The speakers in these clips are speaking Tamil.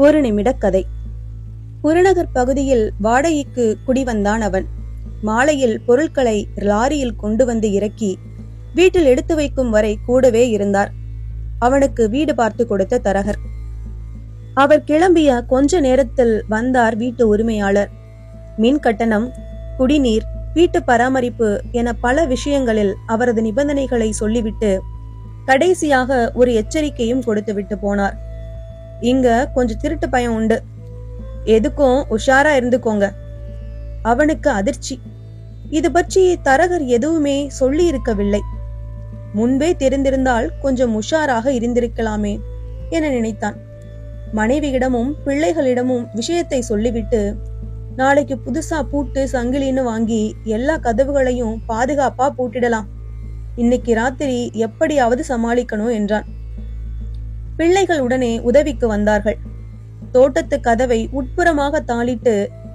ஒரு நிமிட கதை. புறநகர் பகுதியில் வாடகைக்கு குடிவந்தான் அவன். மாலையில் பொருட்களை லாரியில் கொண்டு வந்து இறக்கி வீட்டில் எடுத்து வைக்கும் வரை கூடவே இருந்தார். அவனுக்கு வீடு பார்த்து கொடுத்த தரகர். அவர் கிளம்பிய கொஞ்ச நேரத்தில் வந்தார் வீட்டு உரிமையாளர். மின் கட்டணம், குடிநீர், வீட்டு பராமரிப்பு என பல விஷயங்களில் அவரது நிபந்தனைகளை சொல்லிவிட்டு கடைசியாக ஒரு எச்சரிக்கையும் கொடுத்து விட்டு போனார். இங்க கொஞ்சம் திருட்டு பயம் உண்டு, எதுக்கும் உஷாரா இருந்துக்கோங்க. அவனுக்கு அதிர்ச்சி. இது பற்றி தரகர் எதுவுமே சொல்லி இருக்கவில்லை. முன்பே தெரிந்திருந்தால் கொஞ்சம் உஷாராக இருந்திருக்கலாமே என நினைத்தான். மனைவியிடமும் பிள்ளைகளிடமும் விஷயத்தை சொல்லிவிட்டு நாளைக்கு புதுசா பூட்டு சங்கிலின்னு வாங்கி எல்லா கதவுகளையும் பாதுகாப்பா பூட்டிடலாம், இன்னைக்கு ராத்திரி எப்படியாவது சமாளிக்கணும் என்றான். பிள்ளைகள் உடனே உதவிக்கு வந்தார்கள். தோட்டத்து கதவை உட்புறமாக தாளிட்டு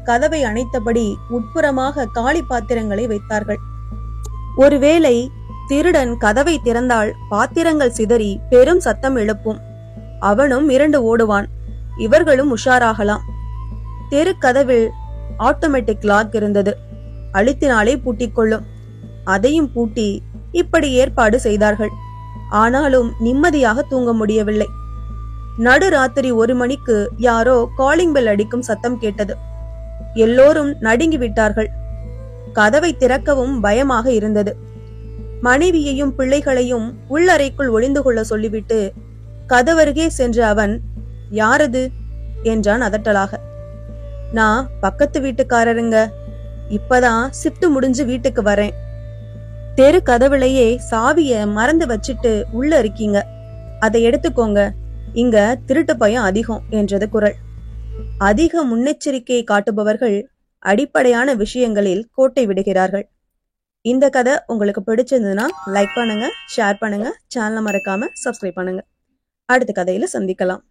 கதவை அணைத்தபடி உட்புறமாக காலி பாத்திரங்களை வைத்தார்கள். ஒருவேளை திருடன் கதவை திறந்தால் பாத்திரங்கள் சிதறி பெரும் சத்தம் எழுப்பும். அவனும் மிரண்டு ஓடுவான். இவர்களும் உஷாராகலாம். தெரு கதவில் ஆட்டோமேட்டிக் லாக் இருந்தது. அழுத்தினாலே பூட்டிக் கொள்ளும். அதையும் பூட்டி இப்படி ஏற்பாடு செய்தார்கள். ஆனாலும் நிம்மதியாக தூங்க முடியவில்லை. நடுராத்திரி 1 மணிக்கு யாரோ காலிங் பெல் அடிக்கும் சத்தம் கேட்டது. எல்லோரும் நடுங்கி விட்டார்கள். கதவை திறக்கவும் பயமாக இருந்தது. மனைவியையும் பிள்ளைகளையும் உள்ளறைக்குள் ஒளிந்து கொள்ள சொல்லிவிட்டு கதவருகே சென்ற அவன், யாரது என்றான் அதட்டலாக. நான் பக்கத்து வீட்டுக்காரருங்க, இப்பதான் ஷிப்ட் முடிஞ்சு வீட்டுக்கு வரேன். தெரு கதவுலையே சாவிய மறந்து வச்சிட்டு உள்ள இருக்கீங்க, அதை எடுத்துக்கோங்க, இங்க திருட்டு பயம் அதிகம் என்றது குரல். அதிக முன்னெச்சரிக்கையை காட்டுபவர்கள் அடிப்படையான விஷயங்களில் கோட்டை விடுகிறார்கள். இந்த கதை உங்களுக்கு பிடிச்சிருந்ததுன்னா லைக் பண்ணுங்க, ஷேர் பண்ணுங்க, சேனலை மறக்காம சப்ஸ்கிரைப் பண்ணுங்க. அடுத்த கதையில சந்திக்கலாம்.